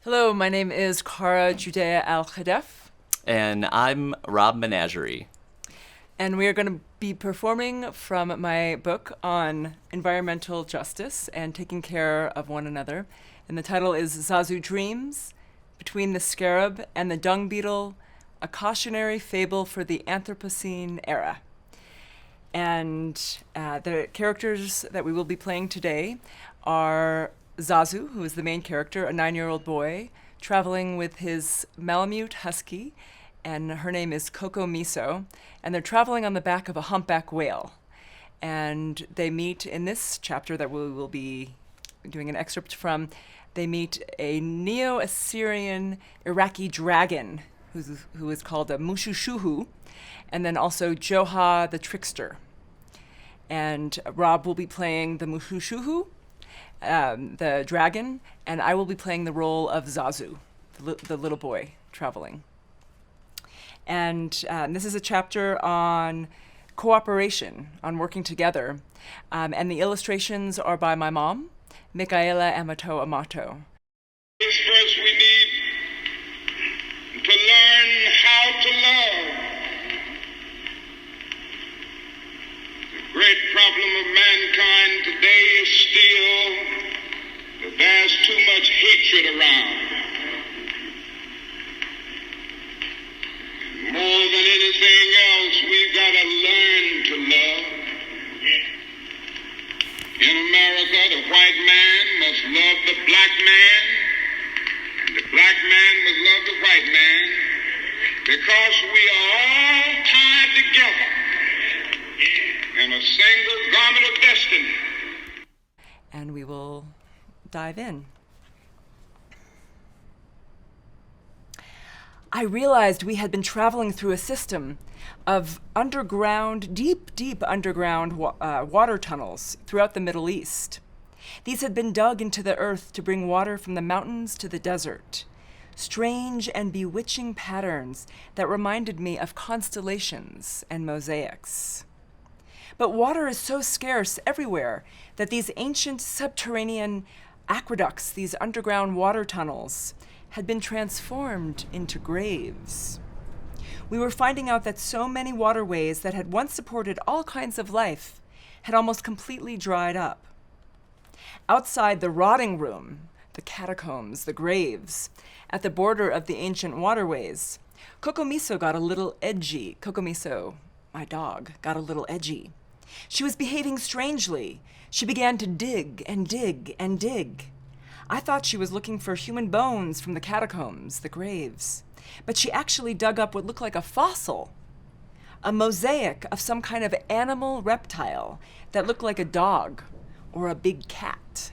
Hello, my name is Cara Judea Alhadeff, And I'm Rob Menagerie. and we are going to be performing from my book on environmental justice and taking care of one another. And the title is Zazu Dreams, Between the Scarab and the Dung Beetle, a Cautionary Fable for the Anthropocene Era. And the characters that we will be playing today are Zazu, who is the main character, a 9-year-old boy, traveling with his Malamute husky, and her name is Coco Miso, and they're traveling on the back of a humpback whale. And they meet in this chapter that we will be doing an excerpt from, they meet a Neo-Assyrian Iraqi dragon who is called a Mushushuhu, and then also Joha the trickster. And Rob will be playing the Mushushuhu, the dragon, and I will be playing the role of Zazu, the little boy traveling. And this is a chapter on cooperation, on working together. And the illustrations are by my mom, Michaela Amato. First, we need to learn how to love. The great problem of mankind today is still that there's too much hatred around. More than anything else, we've got to learn to love. In America, the white man must love the black man, and the black man must love the white man, because we are all tied together in a single garment of destiny. And we will dive in. I realized we had been traveling through a system of underground, deep underground water tunnels throughout the Middle East. These had been dug into the earth to bring water from the mountains to the desert. Strange and bewitching patterns that reminded me of constellations and mosaics. But water is so scarce everywhere that these ancient subterranean aqueducts, these underground water tunnels, had been transformed into graves. We were finding out that so many waterways that had once supported all kinds of life had almost completely dried up. Outside the rotting room, the catacombs, the graves, at the border of the ancient waterways, Coco Miso got a little edgy. Coco Miso, my dog, got a little edgy. She was behaving strangely. She began to dig and dig and dig. I thought she was looking for human bones from the catacombs, the graves, but she actually dug up what looked like a fossil, a mosaic of some kind of animal reptile that looked like a dog or a big cat.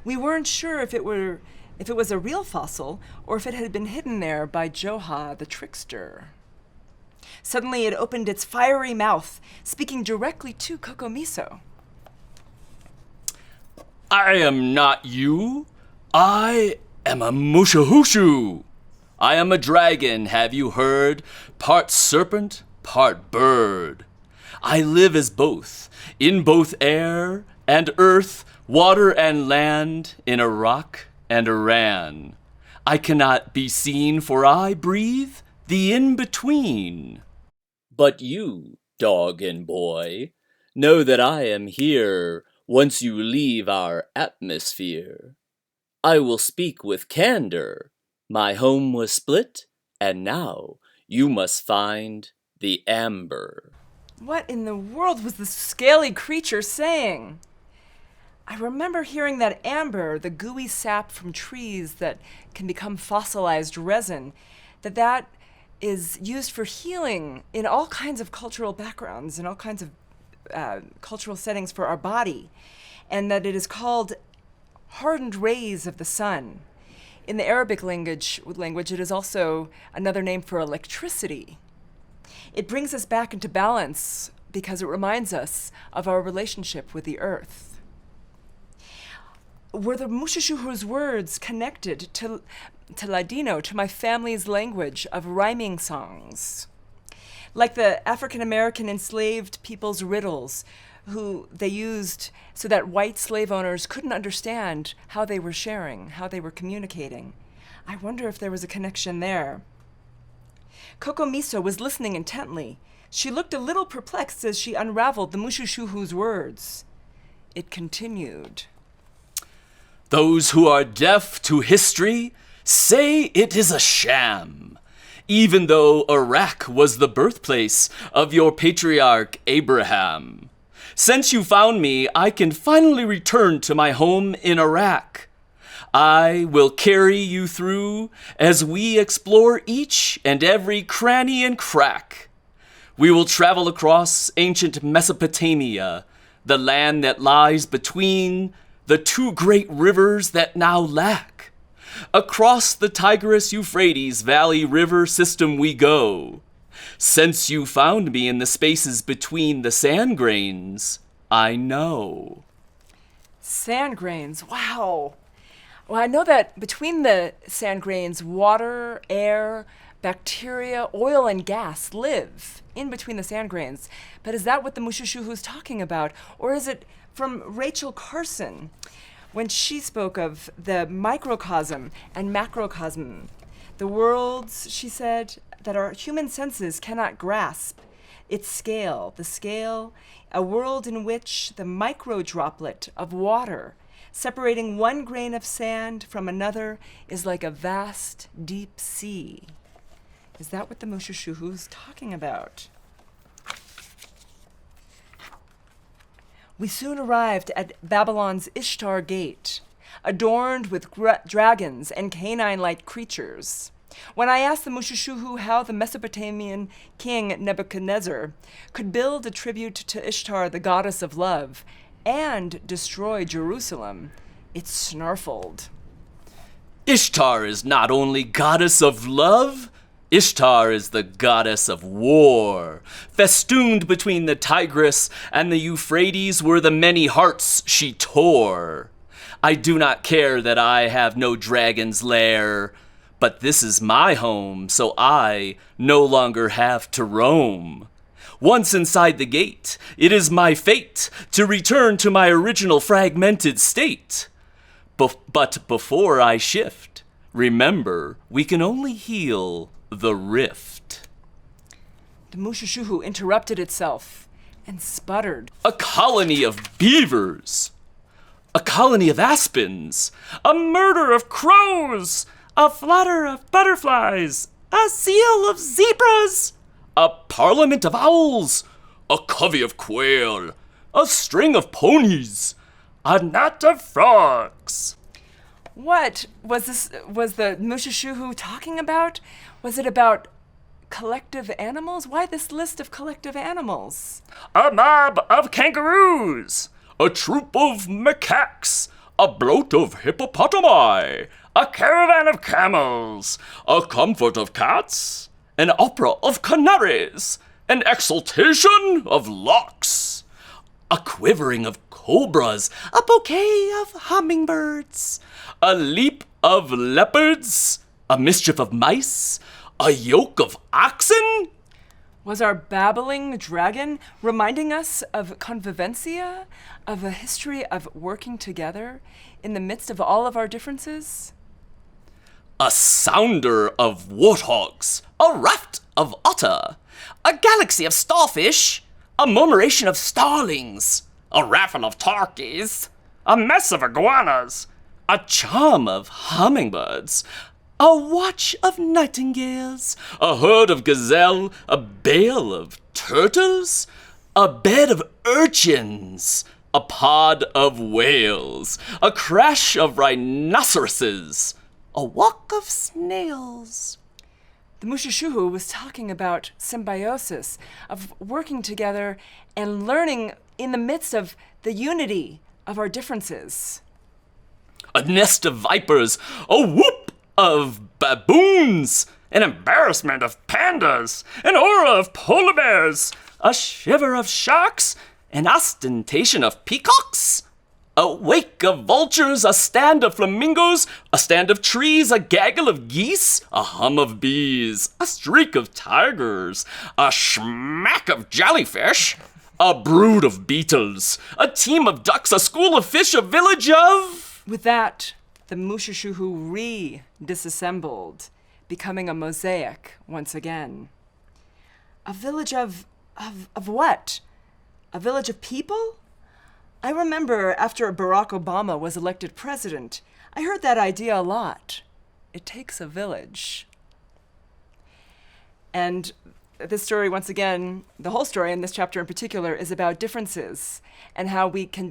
We weren't sure if it was a real fossil or if it had been hidden there by Joha the trickster. Suddenly it opened its fiery mouth, speaking directly to Coco Miso. I am not you. I am a Mushahushu. I am a dragon, have you heard? Part serpent, part bird. I live as both, in both air and earth, water and land, in Iraq and Iran. I cannot be seen, for I breathe the in-between. But you, dog and boy, know that I am here once you leave our atmosphere. I will speak with candor. My home was split, and now you must find the amber. What in the world was this scaly creature saying? I remember hearing that amber, the gooey sap from trees that can become fossilized resin, that is used for healing in all kinds of cultural backgrounds, in all kinds of cultural settings for our body, and that it is called hardened rays of the sun. In the Arabic language, it is also another name for electricity. It brings us back into balance because it reminds us of our relationship with the earth. Were the Mushushuhu's words connected to Ladino, to my family's language of rhyming songs? Like the African American enslaved people's riddles, who they used so that white slave owners couldn't understand how they were sharing, how they were communicating. I wonder if there was a connection there. Kokomiso was listening intently. She looked a little perplexed as she unraveled the Mushushuhu's words. It continued. Those who are deaf to history say it is a sham, even though Iraq was the birthplace of your patriarch Abraham. Since you found me, I can finally return to my home in Iraq. I will carry you through as we explore each and every cranny and crack. We will travel across ancient Mesopotamia, the land that lies between the two great rivers that now lack. Across the Tigris-Euphrates Valley River system we go. Since you found me in the spaces between the sand grains, I know. Sand grains, wow. Well, I know that between the sand grains, water, air, bacteria, oil, and gas live in between the sand grains. But is that what the Mushushuhu's talking about? Or is it from Rachel Carson when she spoke of the microcosm and macrocosm? The worlds, she said, that our human senses cannot grasp. Its scale, the scale, a world in which the microdroplet of water separating one grain of sand from another is like a vast, deep sea. Is that what the Mushushuhu is talking about? We soon arrived at Babylon's Ishtar Gate, adorned with dragons and canine-like creatures. When I asked the Mushushuhu how the Mesopotamian king Nebuchadnezzar could build a tribute to Ishtar, the goddess of love, and destroy Jerusalem, it snarfled. Ishtar is not only goddess of love, Ishtar is the goddess of war. Festooned between the Tigris and the Euphrates were the many hearts she tore. I do not care that I have no dragon's lair, but this is my home, so I no longer have to roam. Once inside the gate, it is my fate to return to my original fragmented state. But before I shift, remember, we can only heal the rift. The Mushushuhu interrupted itself and sputtered. A colony of beavers, a colony of aspens, a murder of crows, a flutter of butterflies, a seal of zebras, a parliament of owls, a covey of quail, a string of ponies, a knot of frogs. What was the Mushushuhu talking about? Was it about collective animals? Why this list of collective animals? A mob of kangaroos, a troop of macaques, a bloat of hippopotami, a caravan of camels, a comfort of cats, an opera of canaries, an exultation of larks, a quivering of cobras, a bouquet of hummingbirds, a leap of leopards, a mischief of mice, a yoke of oxen. Was our babbling dragon reminding us of convivencia, of a history of working together in the midst of all of our differences? A sounder of warthogs, a raft of otter, a galaxy of starfish, a murmuration of starlings, a raffle of turkeys, a mess of iguanas, a charm of hummingbirds, a watch of nightingales, a herd of gazelle, a bale of turtles, a bed of urchins, a pod of whales, a crash of rhinoceroses, a walk of snails. The Mushushuhu was talking about symbiosis, of working together and learning in the midst of the unity of our differences. A nest of vipers, a whoop of baboons, an embarrassment of pandas, an aura of polar bears, a shiver of sharks, an ostentation of peacocks, a wake of vultures, a stand of flamingos, a stand of trees, a gaggle of geese, a hum of bees, a streak of tigers, a schmack of jellyfish, a brood of beetles, a team of ducks, a school of fish, a village of... With that, The Mushushu who disassembled, becoming a mosaic once again. A village of what? A village of people? I remember after Barack Obama was elected president, I heard that idea a lot. It takes a village. And this story, once again, the whole story in this chapter in particular, is about differences and how we can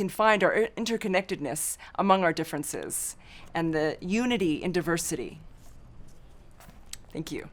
find our interconnectedness among our differences and the unity in diversity. Thank you.